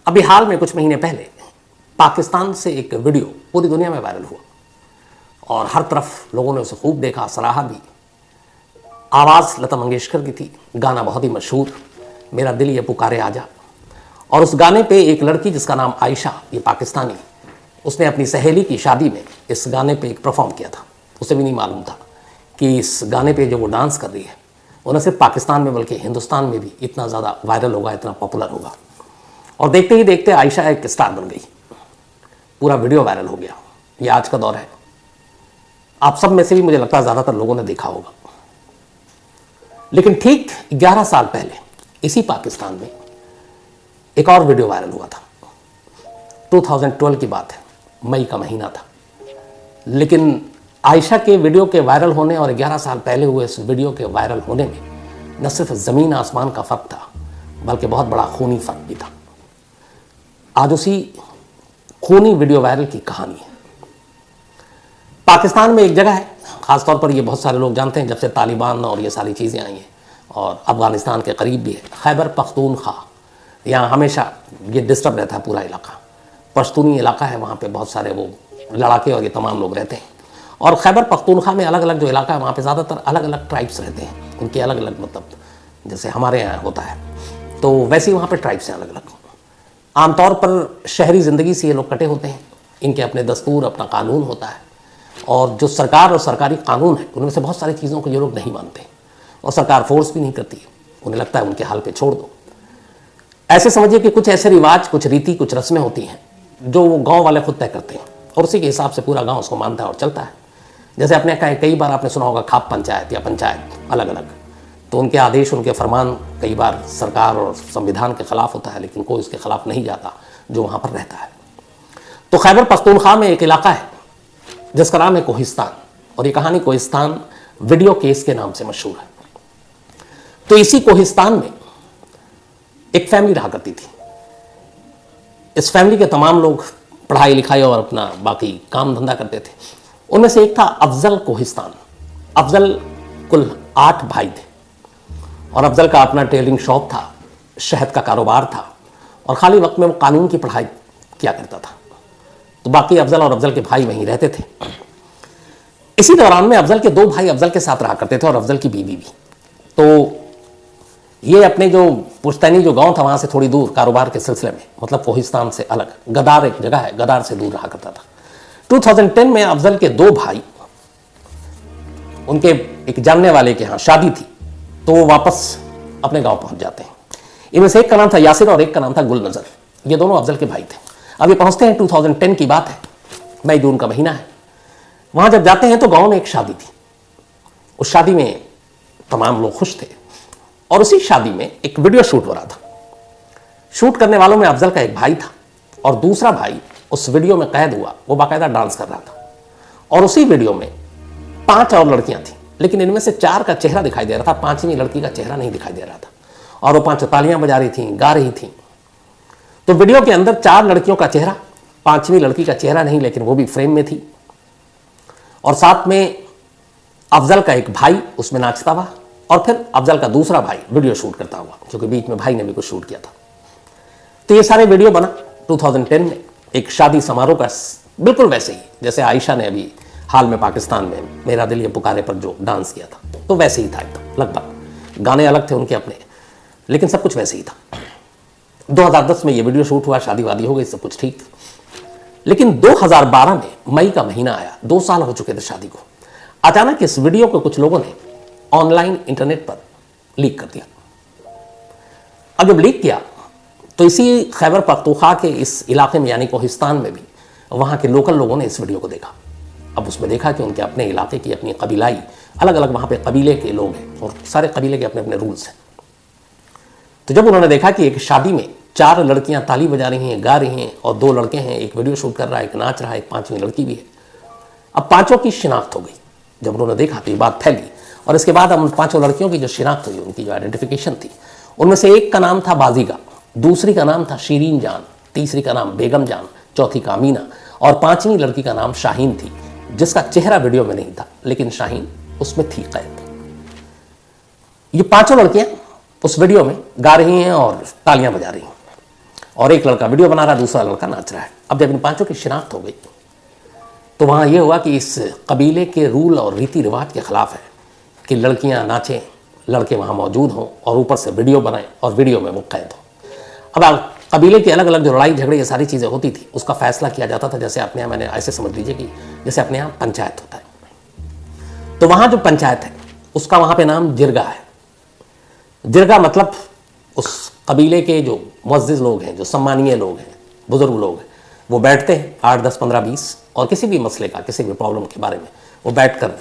अभी हाल में कुछ महीने पहले पाकिस्तान से एक वीडियो पूरी दुनिया में वायरल हुआ और हर तरफ लोगों ने उसे खूब देखा, सराहा भी। आवाज़ लता मंगेशकर की थी, गाना बहुत ही मशहूर, मेरा दिल ये पुकारे आजा। और उस गाने पे एक लड़की जिसका नाम आयशा, ये पाकिस्तानी, उसने अपनी सहेली की शादी में इस गाने पे एक परफॉर्म किया था। उसे भी नहीं मालूम था कि इस गाने पे जो वो डांस कर रही है वो न सिर्फ पाकिस्तान में बल्कि हिंदुस्तान में भी इतना ज़्यादा वायरल होगा, इतना पॉपुलर होगा। और देखते ही देखते आयशा एक स्टार बन गई, पूरा वीडियो वायरल हो गया। ये आज का दौर है, आप सब में से भी मुझे लगता है ज़्यादातर लोगों ने देखा होगा। लेकिन ठीक 11 साल पहले इसी पाकिस्तान में एक और वीडियो वायरल हुआ था। 2012 की बात है, मई का महीना था। लेकिन आयशा के वीडियो के वायरल होने और 11 साल पहले हुए इस वीडियो के वायरल होने में न सिर्फ ज़मीन आसमान का फ़र्क था बल्कि बहुत बड़ा खूनी फ़र्क भी था। आज उसी खूनी वीडियो वायरल की कहानी है। पाकिस्तान में एक जगह है, ख़ासतौर पर ये बहुत सारे लोग जानते हैं जब से तालिबान और ये सारी चीज़ें आई हैं, और अफ़गानिस्तान के करीब भी है, खैबर पख्तूनख्वा। यहाँ हमेशा ये डिस्टर्ब रहता है पूरा इलाका, पश्तूनी इलाका है, वहाँ पे बहुत सारे वो लड़ाके और ये तमाम लोग रहते हैं। और खैबर पख्तूनख्वा में अलग अलग जो इलाका है वहाँ पे ज़्यादातर अलग अलग ट्राइब्स रहते हैं, उनके अलग अलग, मतलब जैसे हमारे यहाँ होता है तो वैसे ही वहाँ पे ट्राइब्स हैं अलग अलग। आमतौर पर शहरी ज़िंदगी से ये लोग कटे होते हैं, इनके अपने दस्तूर, अपना कानून होता है, और जो सरकार और सरकारी कानून है उनमें से बहुत सारी चीज़ों को ये लोग नहीं मानते और सरकार फोर्स भी नहीं करती है, उन्हें लगता है उनके हाल पे छोड़ दो। ऐसे समझिए कि कुछ ऐसे रिवाज, कुछ रीति, कुछ रस्में होती हैं जो वो गाँव वाले खुद तय करते हैं और उसी के हिसाब से पूरा गाँव उसको मानता है और चलता है। जैसे अपने कई बार आपने सुना होगा खाप पंचायत या पंचायत अलग अलग, तो उनके आदेश, उनके फरमान कई बार सरकार और संविधान के ख़िलाफ़ होता है, लेकिन कोई उसके ख़िलाफ़ नहीं जाता जो वहाँ पर रहता है। तो खैबर पख्तूनख्वा में एक इलाका है जिसका नाम है कोहिस्तान, और ये कहानी कोहिस्तान वीडियो केस के नाम से मशहूर है। तो इसी कोहिस्तान में एक फैमिली रहा करती थी। इस फैमिली के तमाम लोग पढ़ाई लिखाई और अपना बाकी काम धंधा करते थे। उनमें से एक था अफजल कोहिस्तान। अफजल कुल 8 भाई थे और अफजल का अपना टेलरिंग शॉप था, शहद का कारोबार था, और खाली वक्त में वो कानून की पढ़ाई किया करता था। तो बाकी अफजल और अफजल के भाई वहीं रहते थे। इसी दौरान में अफजल के 2 भाई अफजल के साथ रहा करते थे और अफजल की बीवी भी। तो ये अपने जो पुश्तैनी जो गांव था वहाँ से थोड़ी दूर कारोबार के सिलसिले में, मतलब कोहिस्तान से अलग, गदार एक जगह है, गदार से दूर रहा करता था। 2010 में अफजल के 2 भाई, उनके एक जानने वाले के यहाँ शादी थी, तो वो वापस अपने गांव पहुंच जाते हैं। इनमें से एक का नाम था यासिर और एक का नाम था गुल नज़र। ये दोनों अफजल के भाई थे। अब ये पहुंचते हैं, 2010 की बात है, मई जून का महीना है। वहां जब जाते हैं तो गांव में एक शादी थी। उस शादी में तमाम लोग खुश थे और उसी शादी में एक वीडियो शूट हो रहा था। शूट करने वालों में अफजल का एक भाई था और दूसरा भाई उस वीडियो में कैद हुआ, वो बाकायदा डांस कर रहा था। और उसी वीडियो में 5 और लड़कियां थीं, लेकिन इनमें से 4 का चेहरा दिखाई दे रहा था, 5वीं लड़की का चेहरा नहीं दिखाई दे रहा था। और वो 5 तालियां बजा रही थीं, गा रही थीं। तो वीडियो के अंदर 4 लड़कियों का चेहरा, 5वीं लड़की का चेहरा नहीं, लेकिन वो भी फ्रेम में थी। और साथ में अफजल का एक भाई उसमें नाचता हुआ और फिर अफजल का दूसरा भाई वीडियो शूट करता हुआ, क्योंकि बीच में भाई ने भी कुछ शूट किया था। तो ये सारे वीडियो बना 2010 में एक शादी समारोह का, बिल्कुल वैसे ही जैसे आयशा ने अभी हाल में पाकिस्तान में मेरा दिल ये पुकारे पर जो डांस किया था, तो वैसे ही था एकदम लगभग। गाने अलग थे उनके अपने, लेकिन सब कुछ वैसे ही था। 2010 में ये वीडियो शूट हुआ, शादी वादी हो गई, सब कुछ ठीक। लेकिन 2012 में मई का महीना आया, 2 साल हो चुके थे शादी को। अचानक इस वीडियो को कुछ लोगों ने ऑनलाइन इंटरनेट पर लीक कर दिया। अब जब लीक किया तो इसी खैबर पख्तूनख्वा के इस इलाके में यानी कोहिस्तान में भी वहाँ के लोकल लोगों ने इस वीडियो को देखा। अब उसमें देखा कि उनके अपने इलाके की अपनी कबीलाई, अलग अलग वहाँ पे कबीले के लोग हैं और सारे कबीले के अपने अपने रूल्स हैं। तो जब उन्होंने देखा कि एक शादी में 4 लड़कियां ताली बजा रही हैं, गा रही हैं, और 2 लड़के हैं, एक वीडियो शूट कर रहा है, एक नाच रहा है, एक 5वीं लड़की भी है। अब 5 की शिनाख्त हो गई। जब उन्होंने देखा तो ये बात फैली, और इसके बाद अब उन 5 लड़कियों की जो शिनाख्त हुई, उनकी जो आइडेंटिफिकेशन थी, उनमें से एक का नाम था बाजीगा, दूसरी का नाम था शीरीन जान, तीसरी का नाम बेगम जान, चौथी का अमीना, और 5वीं लड़की का नाम शाहीन थी, जिसका चेहरा वीडियो में नहीं था, लेकिन शाहीन उसमें थी कैद। ये 5 लड़कियां उस वीडियो में गा रही हैं और तालियां बजा रही हैं। और एक लड़का वीडियो बना रहा है, दूसरा लड़का नाच रहा है। अब जब इन पांचों की शिनाख्त हो गई तो वहाँ ये हुआ कि इस कबीले के रूल और रीति रिवाज के खिलाफ है कि लड़कियाँ नाचें, लड़के वहाँ मौजूद हों और ऊपर से वीडियो बनाएं और वीडियो में वो कैद हो। अब कबीले की अलग अलग जो लड़ाई झगड़े ये सारी चीज़ें होती थी उसका फैसला किया जाता था, जैसे अपने यहाँ, मैंने ऐसे समझ लीजिए कि जैसे अपने यहाँ पंचायत होता है, तो वहाँ जो पंचायत है उसका वहाँ पे नाम जिरगा है। जिरगा मतलब उस कबीले के जो मुअज़्ज़िज़ लोग हैं, जो सम्मानीय लोग हैं, बुज़ुर्ग लोग हैं, वो बैठते हैं 8, 10, 15, 20 और किसी भी मसले का, किसी भी प्रॉब्लम के बारे में वो बैठकर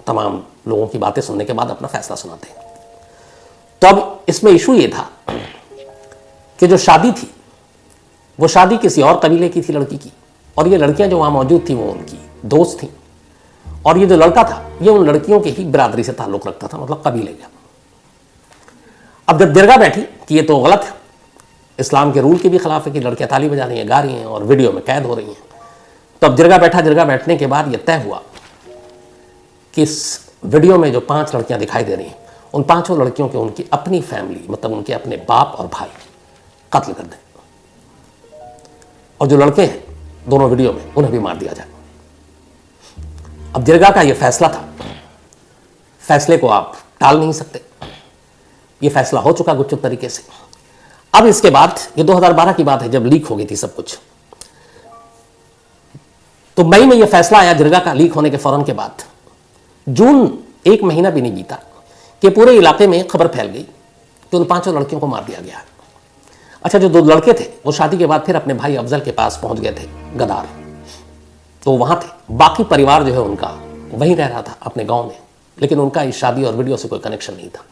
तमाम लोगों की बातें सुनने के बाद अपना फैसला सुनाते हैं। तो अब इसमें इशू ये था कि जो शादी थी वो शादी किसी और कबीले की थी लड़की की, और ये लड़कियां जो वहाँ मौजूद थी वो उनकी दोस्त थी, और ये जो लड़का था ये उन लड़कियों के ही बिरादरी से ताल्लुक़ रखता था, मतलब कबीले का। अब जब दरगाह बैठी कि ये तो गलत है, इस्लाम के रूल के भी खिलाफ है कि लड़कियां ताली बजा रही हैं, गा रही हैं और वीडियो में कैद हो रही हैं, तो अब जिरगा बैठा। जिरगा बैठने के बाद ये तय हुआ कि इस वीडियो में जो 5 लड़कियां दिखाई दे रही हैं उन 5 लड़कियों के उनकी अपनी फैमिली, मतलब उनके अपने बाप और भाई कत्ल कर दें, और जो लड़के हैं दोनों वीडियो में उन्हें भी मार दिया जाए। अब जिरगा का ये फैसला था, फैसले को आप टाल नहीं सकते, ये फैसला हो चुका गुपचुप तरीके से। अब इसके बाद ये 2012 की बात है जब लीक हो गई थी सब कुछ, तो मई में ये फैसला आया जिरगा का लीक होने के फौरन के बाद। जून 1 महीना भी नहीं बीता कि पूरे इलाके में खबर फैल गई कि उन 5 लड़कियों को मार दिया गया। अच्छा, जो 2 लड़के थे वो शादी के बाद फिर अपने भाई अफजल के पास पहुंच गए थे गदार, तो वहां थे। बाकी परिवार जो है उनका वहीं रह रहा था अपने गांव में, लेकिन उनका इस शादी और वीडियो से कोई कनेक्शन नहीं था।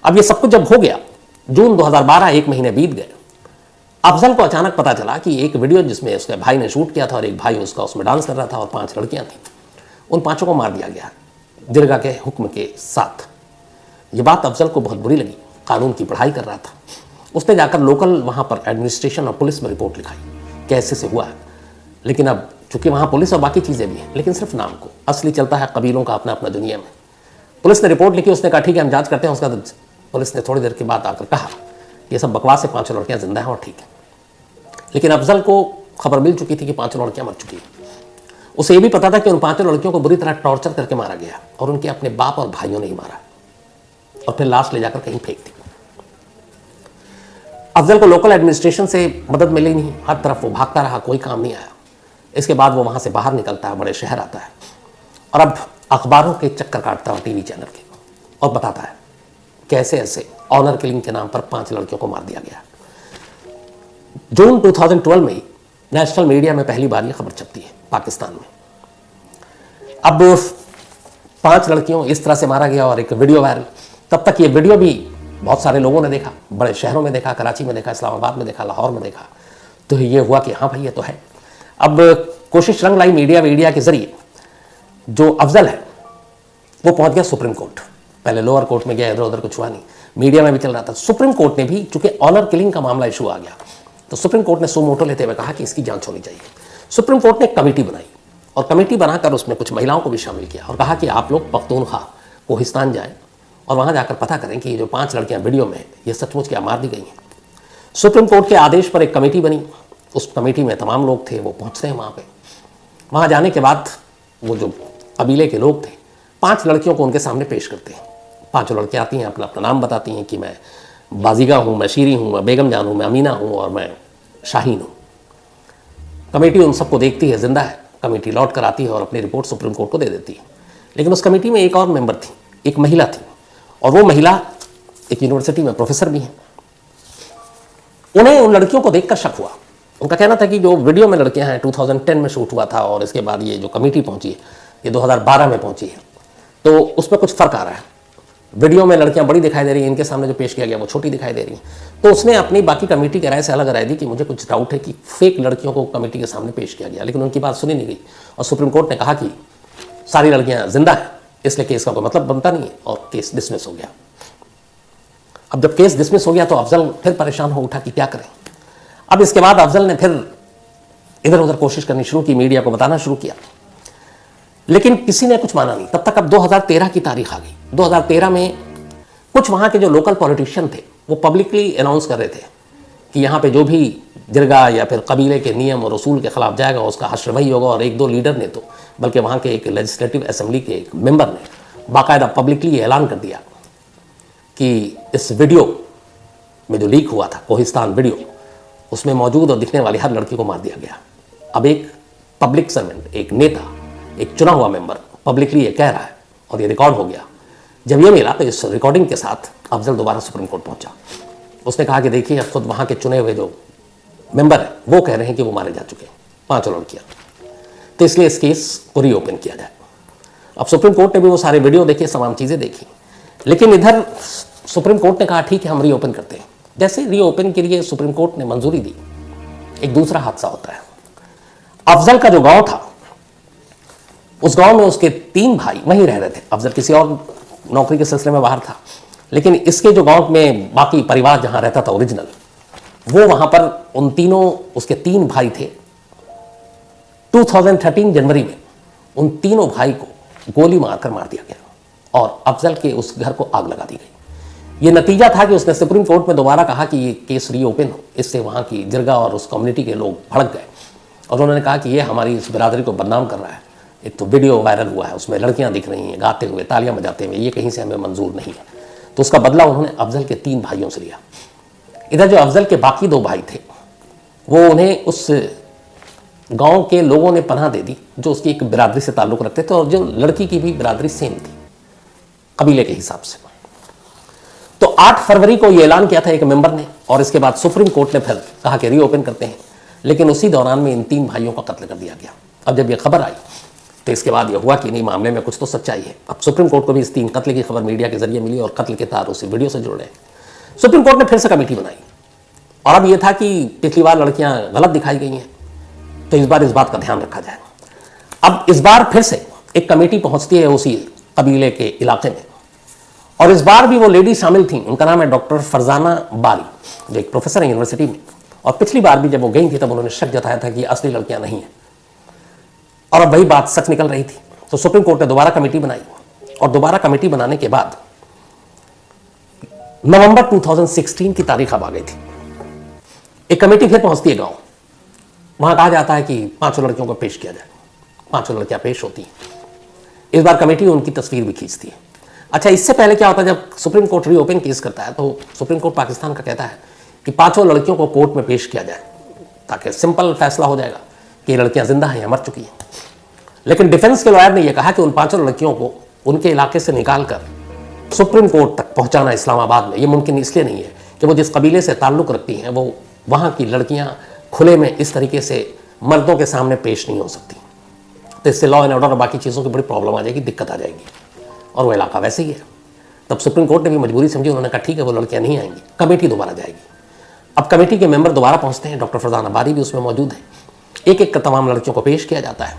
अब ये सब कुछ जब हो गया, जून 2012, 1 महीने बीत गए, अफजल को अचानक पता चला कि एक वीडियो जिसमें उसके भाई ने शूट किया था और एक भाई उसका उसमें डांस कर रहा था और 5 लड़कियां थीं, उन 5 को मार दिया गया जिरगा के हुक्म के साथ। ये बात अफजल को बहुत बुरी लगी, कानून की पढ़ाई कर रहा था। उसने जाकर लोकल वहाँ पर एडमिनिस्ट्रेशन और पुलिस में रिपोर्ट लिखाई कि ऐसे से हुआ है। लेकिन अब चूंकि वहाँ पुलिस और बाकी चीज़ें भी हैं, लेकिन सिर्फ नाम को, असली चलता है कबीलों का अपना अपना दुनिया में। पुलिस ने रिपोर्ट लिखी, उसने कहा ठीक है हम जांच करते हैं। उसका पुलिस ने थोड़ी देर के बाद आकर कहा ये सब बकवास है, 5 लड़कियां जिंदा हैं और ठीक है। लेकिन अफजल को खबर मिल चुकी थी कि 5 लड़कियां मर चुकी हैं। उसे ये भी पता था कि उन 5 लड़कियों को बुरी तरह टॉर्चर करके मारा गया और उनके अपने बाप और भाइयों ने ही मारा और फिर लाश ले जाकर कहीं फेंक दी। अफजल को लोकल एडमिनिस्ट्रेशन से मदद मिली नहीं, हर तरफ वो भागता रहा, कोई काम नहीं आया। इसके बाद वो वहाँ से बाहर निकलता है, बड़े शहर आता है और अब अखबारों के चक्कर काटता है, टीवी चैनल के, और बताता है कैसे ऐसे ऑनर किलिंग के नाम पर 5 लड़कियों को मार दिया गया। जून 2012 में नेशनल मीडिया में पहली बार ये खबर छपती है पाकिस्तान में। अब 5 लड़कियों इस तरह से मारा गया और एक वीडियो वायरल। तब तक ये वीडियो भी बहुत सारे लोगों ने देखा, बड़े शहरों में देखा, कराची में देखा, इस्लामाबाद में देखा, लाहौर में देखा, तो ये हुआ कि हाँ भाई ये तो है। अब कोशिश रंग लाई मीडिया के जरिए जो अफजल है वो पहुंच गया सुप्रीम कोर्ट। पहले लोअर कोर्ट में गया, इधर उधर कुछ हुआ नहीं, मीडिया में भी चल रहा था। सुप्रीम कोर्ट ने भी, चूंकि ऑनर किलिंग का मामला इशू आ गया, तो सुप्रीम कोर्ट ने सो मोटो लेते हुए कहा कि इसकी जांच होनी चाहिए। सुप्रीम कोर्ट ने एक कमेटी बनाई और कमेटी बनाकर उसमें कुछ महिलाओं को भी शामिल किया और कहा कि आप लोग पख्तूनख्वा कोहिस्तान जाएं और वहां जाकर पता करें कि ये जो 5 लड़कियां वीडियो में ये सचमुच क्या मार दी गई हैं। सुप्रीम कोर्ट के आदेश पर एक कमेटी बनी, उस कमेटी में तमाम लोग थे, वो पहुंचते हैं वहाँ पे। वहाँ जाने के बाद वो जो कबीले के लोग थे 5 लड़कियों को उनके सामने पेश करते हैं। 5 लड़कियाँ आती हैं, अपना अपना नाम बताती हैं कि मैं बाजीगा हूँ, मैं शीरी हूँ, मैं बेगम जान हूँ, मैं अमीना हूँ और मैं शाहीन हूँ। कमेटी उन सबको देखती है, जिंदा है। कमेटी लौट कर आती है और अपनी रिपोर्ट सुप्रीम कोर्ट को दे देती है। लेकिन उस कमेटी में एक और मेंबर थी, एक महिला थी, और वो महिला एक यूनिवर्सिटी में प्रोफेसर भी हैं। उन्हें उन लड़कियों को देखकर शक हुआ। उनका कहना था कि जो वीडियो में लड़कियां हैं 2010 में शूट हुआ था और इसके बाद ये जो कमेटी पहुंची है ये 2012 में पहुंची है, तो उसमें कुछ फर्क आ रहा है। वीडियो में लड़कियां बड़ी दिखाई दे रही हैं, इनके सामने जो पेश किया गया वो छोटी दिखाई दे रही हैं। तो उसने अपनी बाकी कमेटी के राय से अलग राय दी कि मुझे कुछ डाउट है कि फेक लड़कियों को कमेटी के सामने पेश किया गया, लेकिन उनकी बात सुनी नहीं गई और सुप्रीम कोर्ट ने कहा कि सारी लड़कियां जिंदा हैं, इसलिए केस का कोई मतलब बनता नहीं है और केस डिसमिस हो गया। अब जब केस डिसमिस हो गया तो अफजल फिर परेशान हो उठा कि क्या करें। अब इसके बाद अफजल ने फिर इधर उधर कोशिश करनी शुरू की, मीडिया को बताना शुरू किया, लेकिन किसी ने कुछ माना नहीं। तब तक अब 2013 की तारीख आ गई। 2013 में कुछ वहाँ के जो लोकल पॉलिटिशियन थे वो पब्लिकली अनाउंस कर रहे थे कि यहाँ पे जो भी जिरगा या फिर कबीले के नियम और उसूल के खिलाफ जाएगा उसका हश्र वही होगा। और एक दो लीडर ने तो, बल्कि वहाँ के एक लेजिस्लेटिव असेंबली के एक मेंबर ने बाकायदा पब्लिकली ऐलान कर दिया कि इस वीडियो में जो लीक हुआ था, कोहिस्तान वीडियो, उसमें मौजूद और दिखने वाली हर लड़की को मार दिया गया। अब एक पब्लिक सर्वेंट, एक नेता, एक चुना हुआ मेंबर पब्लिकली ये कह रहा है और ये रिकॉर्ड हो गया। जब ये मिला तो इस रिकॉर्डिंग के साथ अफजल दोबारा सुप्रीम कोर्ट पहुंचा। उसने कहा कि देखिए, अब खुद वहाँ के चुने हुए जो मेंबर है वो कह रहे हैं कि वो मारे जा चुके हैं, 5 लड़कियाँ, तो इसलिए इस केस को रीओपन किया जाए। अब सुप्रीम कोर्ट ने भी वो सारे वीडियो देखे, तमाम चीज़ें देखी, लेकिन इधर सुप्रीम कोर्ट ने कहा ठीक है हम रीओपन करते हैं। जैसे रीओपन के लिए सुप्रीम कोर्ट ने मंजूरी दी, एक दूसरा हादसा होता है। अफजल का जो गांव था, उस गांव में उसके 3 भाई वहीं रह रहे थे। अफजल किसी और नौकरी के सिलसिले में बाहर था, लेकिन इसके जो गांव में बाकी परिवार जहां रहता था ओरिजिनल, वो वहां पर उन तीनों, उसके 3 भाई थे। 2013 जनवरी में उन तीनों भाई को गोली मारकर मार दिया गया और अफजल के उस घर को आग लगा दी गई। ये नतीजा था कि उसने सुप्रीम कोर्ट में दोबारा कहा कि ये केस रीओपन हो। इससे वहाँ की जिरगा और उस कम्युनिटी के लोग भड़क गए और उन्होंने कहा कि ये हमारी इस बिरादरी को बदनाम कर रहा है। एक तो वीडियो वायरल हुआ है, उसमें लड़कियाँ दिख रही हैं गाते हुए, तालियां बजाते हुए, ये कहीं से हमें मंजूर नहीं है। तो उसका बदला उन्होंने अफजल के 3 भाइयों से लिया। इधर जो अफजल के बाकी 2 भाई थे, वो उन्हें उस गाँव के लोगों ने पनाह दे दी जो उसकी एक बिरादरी से ताल्लुक़ रखते थे और जो लड़की की भी बिरादरी सेम थी कबीले के हिसाब से। तो 8 फरवरी को ये ऐलान किया था एक मेंबर ने और इसके बाद सुप्रीम कोर्ट ने फिर कहा कि रीओपन करते हैं, लेकिन उसी दौरान में इन 3 भाइयों का कत्ल कर दिया गया। अब जब ये खबर आई तो इसके बाद ये हुआ कि नहीं, मामले में कुछ तो सच्चाई है। अब सुप्रीम कोर्ट को भी इस 3 कत्ल की खबर मीडिया के जरिए मिली और कत्ल के तार उसी वीडियो से जुड़ रहे हैं। सुप्रीम कोर्ट ने फिर से कमेटी बनाई और अब ये था कि पिछली बार लड़कियां गलत दिखाई गई हैं, तो इस बार इस बात का ध्यान रखा जाए। अब इस बार फिर से एक कमेटी पहुंचती है उसी कबीले के इलाके में और इस बार भी वो लेडी शामिल थी। उनका नाम है डॉक्टर फरजाना बारी, जो एक प्रोफेसर है यूनिवर्सिटी में। और पिछली बार भी जब वो गई थी तब उन्होंने शक जताया था कि असली लड़कियां नहीं हैं और अब वही बात सच निकल रही थी। तो सुप्रीम कोर्ट ने दोबारा कमेटी बनाई और दोबारा कमेटी बनाने के बाद नवंबर 2016 की तारीख अब आ गई थी। एक कमेटी फिर पहुंचती है गांव, वहां कहा जाता है कि 5 लड़कियों को पेश किया जाए। 5 लड़कियां पेश होती हैं। इस बार कमेटी उनकी तस्वीर भी खींचती है। अच्छा, इससे पहले क्या होता है, जब सुप्रीम कोर्ट रीओपन केस करता है तो सुप्रीम कोर्ट पाकिस्तान का कहता है कि 5 लड़कियों को कोर्ट में पेश किया जाए ताकि सिंपल फैसला हो जाएगा कि लड़कियां जिंदा हैं या मर चुकी हैं। लेकिन डिफेंस के लॉयर ने यह कहा कि उन 5 लड़कियों को उनके इलाके से निकालकर सुप्रीम कोर्ट तक पहुंचाना इस्लामाबाद में ये मुमकिन इसलिए नहीं है कि वो जिस कबीले से ताल्लुक़ रखती हैं वो वहाँ की लड़कियाँ खुले में इस तरीके से मर्दों के सामने पेश नहीं हो सकती। तो इससे लॉ एंड ऑर्डर और बाकी चीज़ों की बड़ी प्रॉब्लम आ जाएगी, दिक्कत आ जाएगी। और वो इलाका वैसे ही है। तब सुप्रीम कोर्ट ने भी मजबूरी समझी, उन्होंने कहा ठीक है वो लड़कियाँ नहीं आएंगी, कमेटी दोबारा जाएगी। अब कमेटी के मेंबर दोबारा पहुँचते हैं, डॉक्टर फरजाना बारी भी उसमें मौजूद है। एक एक तमाम लड़कियों को पेश किया जाता है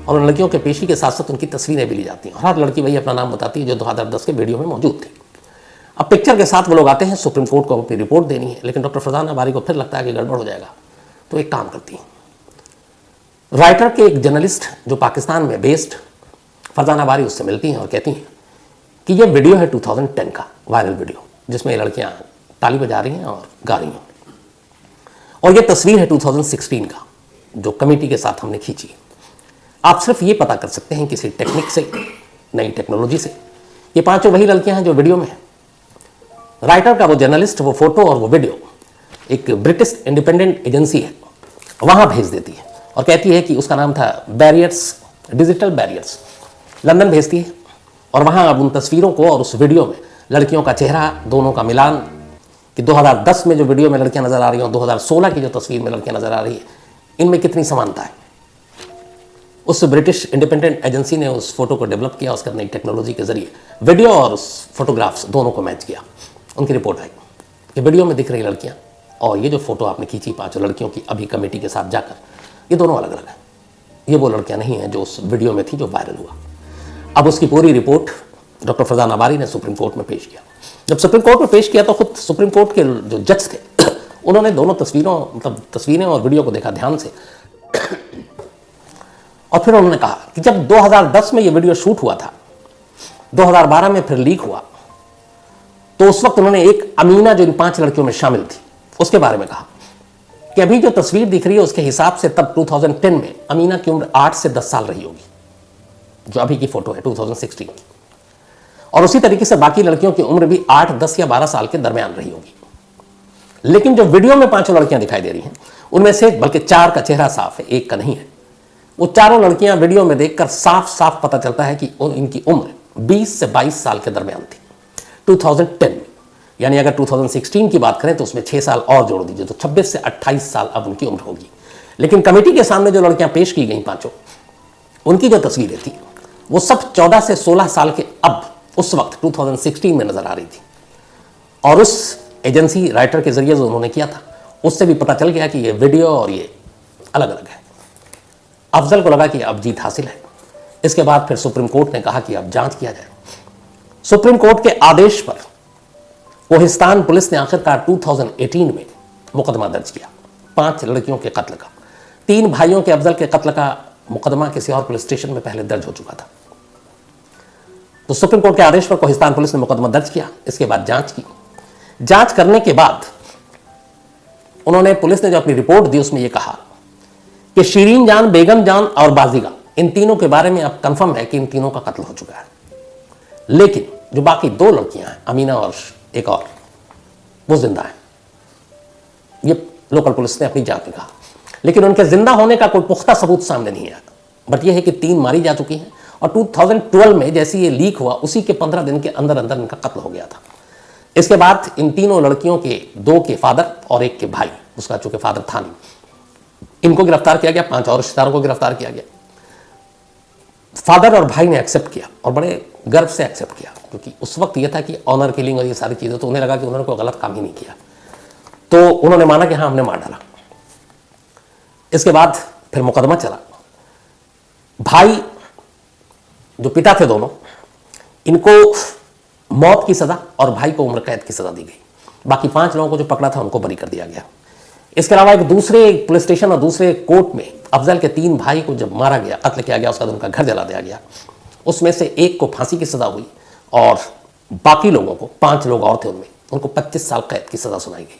और उन लड़कियों के पेशी के साथ साथ उनकी तस्वीरें भी ली जाती हैं। हर लड़की वही अपना नाम बताती है जो 2010 के वीडियो में मौजूद थी। अब पिक्चर के साथ वो लोग आते हैं, सुप्रीम कोर्ट को अपनी रिपोर्ट देनी है, लेकिन डॉक्टर फरजाना बारी को फिर लगता है कि गड़बड़ हो जाएगा। तो एक काम करती हैं, राइटर के एक जर्नलिस्ट जो पाकिस्तान में बेस्ड फरजाना बारी उससे मिलती हैं और कहती हैं कि ये वीडियो है 2010 का वायरल वीडियो जिसमें ये लड़कियां ताली बजा रही हैं और गा रही हैं, और ये तस्वीर है 2016 का जो कमेटी के साथ हमने खींची। आप सिर्फ ये पता कर सकते हैं किसी टेक्निक से, नई टेक्नोलॉजी से, ये 5 वही लड़कियां हैं जो वीडियो में हैं। राइटर का वो जर्नलिस्ट वो फोटो और वो वीडियो एक ब्रिटिश इंडिपेंडेंट एजेंसी है वहाँ भेज देती है और कहती है कि उसका नाम था बैरियर्स, डिजिटल बैरियर्स, लंदन भेजती है। और वहाँ अब उन तस्वीरों को और उस वीडियो में लड़कियों का चेहरा, दोनों का मिलान, कि 2010 में जो वीडियो में लड़कियां नज़र आ रही हैं और 2016 की जो तस्वीर में लड़कियां नज़र आ रही है, इनमें कितनी समानता है। उस ब्रिटिश इंडिपेंडेंट एजेंसी ने उस फोटो को डेवलप किया, उसके नई टेक्नोलॉजी के जरिए वीडियो और उस फोटोग्राफ्स दोनों को मैच किया। उनकी रिपोर्ट आई कि वीडियो में दिख रही लड़कियाँ और ये जो फोटो आपने खींची 5 लड़कियों की अभी कमेटी के साथ जाकर, ये दोनों अलग अलग हैं। ये वो लड़कियां नहीं हैं जो उस वीडियो में थी जो वायरल हुआ। अब उसकी पूरी रिपोर्ट डॉक्टर फरजाना बारी ने सुप्रीम कोर्ट में पेश किया। जब सुप्रीम कोर्ट में पेश किया तो खुद सुप्रीम कोर्ट के जो जज थे उन्होंने दोनों तस्वीरें और वीडियो को देखा ध्यान से और फिर उन्होंने कहा कि जब 2010 में ये वीडियो शूट हुआ था, 2012 में फिर लीक हुआ, तो उस वक्त उन्होंने एक अमीना जो इन 5 लड़कियों में शामिल थी उसके बारे में कहा कि अभी जो तस्वीर दिख रही है उसके हिसाब से तब 2010 में अमीना की उम्र 8 से 10 साल रही होगी, जो अभी की फोटो है 2016 की। और उसी तरीके से बाकी लड़कियों की उम्र भी 8, 10 या 12 साल के दरमियान रही होगी। लेकिन जो वीडियो में 5 लड़कियां दिखाई दे रही हैं उनमें से बल्कि 4 का चेहरा साफ है, 1 का नहीं है। वो चारों लड़कियां वीडियो में देखकर साफ साफ पता चलता है कि इनकी उम्र 20 से 22 साल के दरमियान थी 2010 में। यानी अगर 2016 की बात करें तो उसमें 6 साल और जोड़ दीजिए तो 26 से 28 साल अब उनकी उम्र होगी। लेकिन कमेटी के सामने जो लड़कियां पेश की गई 5, उनकी जो तस्वीरें थी वो सब 14 से 16 साल के अब उस वक्त 2016 में नजर आ रही थी। और उस एजेंसी राइटर के जरिए जो उन्होंने किया था उससे भी पता चल गया कि ये वीडियो और ये अलग अलग है। अफजल को लगा कि अब जीत हासिल है। इसके बाद फिर सुप्रीम कोर्ट ने कहा कि अब जांच किया जाए। सुप्रीम कोर्ट के आदेश पर कोहिस्तान पुलिस ने आखिरकार 2018 में मुकदमा दर्ज किया 5 लड़कियों के कत्ल का। 3 भाइयों के अफजल के कत्ल का मुकदमा किसी और पुलिस स्टेशन में पहले दर्ज हो चुका था। तो सुप्रीम कोर्ट के आदेश पर कोहिस्तान पुलिस ने मुकदमा दर्ज किया। इसके बाद जांच की। जांच करने के बाद उन्होंने, पुलिस ने जो अपनी रिपोर्ट दी उसमें यह कहा कि शीरीन जान, बेगम जान और बाजीगा, इन तीनों के बारे में अब कंफर्म है कि इन तीनों का कत्ल हो चुका है। लेकिन जो बाकी 2 लड़कियां हैं, अमीना और एक और, वो जिंदा है। ये लोकल पुलिस ने अपनी जांच में कहा। लेकिन उनके जिंदा होने का कोई पुख्ता सबूत सामने नहीं आया। बट यह है कि 3 मारी जा चुकी हैं और 2012 में जैसे ये लीक हुआ उसी के 15 दिन के अंदर अंदर इनका कत्ल हो गया था। इसके बाद इन तीनों लड़कियों के 2 के फादर और 1 के भाई, उसका चूंकि फादर था नहीं, इनको गिरफ्तार किया गया। 5 और रिश्तेदारों को गिरफ्तार किया गया। फादर और भाई ने एक्सेप्ट किया और बड़े गर्व से एक्सेप्ट किया, क्योंकि उस वक्त यह था कि ऑनर किलिंग और ये सारी चीजें, तो उन्हें लगा कि उन्होंने कोई गलत काम ही नहीं किया। तो उन्होंने माना कि हाँ, हमने मार डाला। इसके बाद फिर मुकदमा चला। भाई जो पिता थे दोनों, इनको मौत की सजा और भाई को उम्र कैद की सजा दी गई। बाकी 5 लोगों को जो पकड़ा था उनको बरी कर दिया गया। इसके अलावा एक दूसरे पुलिस स्टेशन और दूसरे कोर्ट में अफजल के 3 भाई को जब मारा गया, कत्ल किया गया, उसका उनका घर जला दिया गया। उसमें से 1 को फांसी की सजा हुई और बाकी लोगों को, 5 लोग और थे उनमें, उनको 25 साल कैद की सजा सुनाई गई।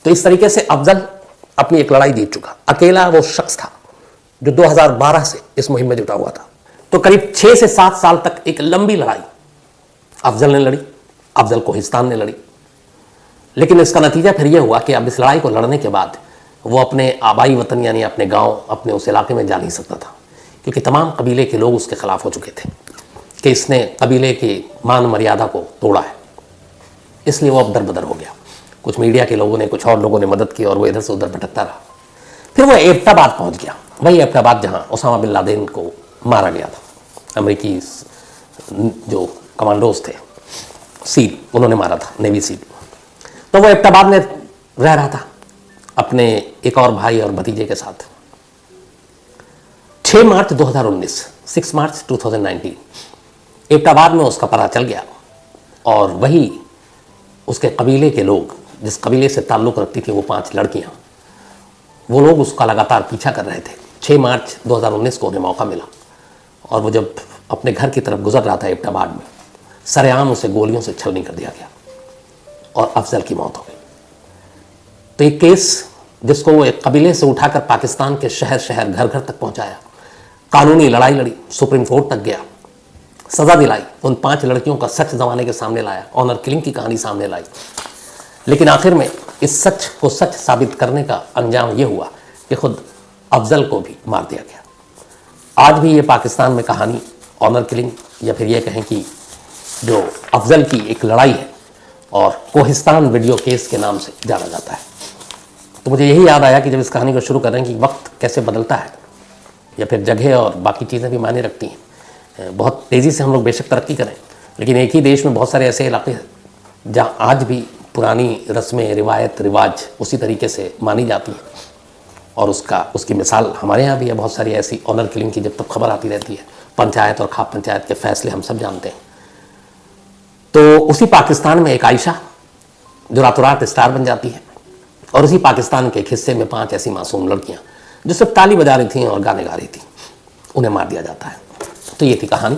तो इस तरीके से अफजल अपनी एक लड़ाई जीत चुका। अकेला वो शख्स था जो 2012 से इस मुहिम में जुटा हुआ था। तो करीब 6 से 7 साल तक एक लंबी लड़ाई अफजल ने लड़ी, अफजल कोहिस्तान ने लड़ी। लेकिन इसका नतीजा फिर यह हुआ कि अब इस लड़ाई को लड़ने के बाद वो अपने आबाई वतन यानी अपने गांव, अपने उस इलाके में जा नहीं सकता था, क्योंकि तमाम कबीले के लोग उसके खिलाफ हो चुके थे कि इसने कबीले की मान मर्यादा को तोड़ा है। इसलिए वो अब दरबदर हो गया। कुछ मीडिया के लोगों ने, कुछ और लोगों ने मदद की और वो इधर से उधर भटकता रहा। फिर वो एबटाबाद पहुंच गया, वही एबटाबाद जहां ओसामा बिन लादेन को मारा गया था। अमेरिकी जो कमांडोज थे, सील, उन्होंने मारा था, नेवी सील। तो वो एबटाबाद में रह रहा था अपने एक और भाई और भतीजे के साथ। 6 मार्च 2019, 6 मार्च 2019 एबटाबाद में उसका पता चल गया और वही उसके कबीले के लोग, जिस कबीले से ताल्लुक़ रखती थी वो 5 लड़कियां, वो लोग उसका लगातार पीछा कर रहे थे। 6 मार्च 2019 को उन्हें मौका मिला और वो जब अपने घर की तरफ गुजर रहा था एबटाबाद में, सरेआम उसे गोलियों से छलनी कर दिया गया और अफजल की मौत हो गई। तो एक केस जिसको वो एक कबीले से उठाकर पाकिस्तान के शहर शहर, घर घर तक पहुंचाया, कानूनी लड़ाई लड़ी, सुप्रीम कोर्ट तक गया, सजा दिलाई, उन 5 लड़कियों का सच जमाने के सामने लाया, ऑनर किलिंग की कहानी सामने लाई। लेकिन आखिर में इस सच को सच साबित करने का अंजाम यह हुआ कि खुद अफजल को भी मार दिया गया। आज भी ये पाकिस्तान में कहानी ऑनर किलिंग, या फिर ये कहें कि जो अफजल की एक लड़ाई है और कोहिस्तान वीडियो केस के नाम से जाना जाता है। तो मुझे यही याद आया कि जब इस कहानी को शुरू कर रहे हैं कि वक्त कैसे बदलता है, या फिर जगह और बाकी चीज़ें भी मायने रखती हैं। बहुत तेज़ी से हम लोग बेशक तरक्की करें, लेकिन एक ही देश में बहुत सारे ऐसे इलाके हैं जहाँ आज भी पुरानी रस्में, रिवायत, रिवाज उसी तरीके से मानी जाती हैं। और उसकी मिसाल हमारे यहाँ भी है। बहुत सारी ऐसी ऑनर किलिंग की जब तक खबर आती रहती है, पंचायत और खाप पंचायत के फैसले हम सब जानते हैं। तो उसी पाकिस्तान में एक आयशा जो रातों रात स्टार बन जाती है, और उसी पाकिस्तान के एक हिस्से में 5 ऐसी मासूम लड़कियां जो सिर्फ ताली बजा रही थी और गाने गा रही थी, उन्हें मार दिया जाता है। तो ये थी कहानी।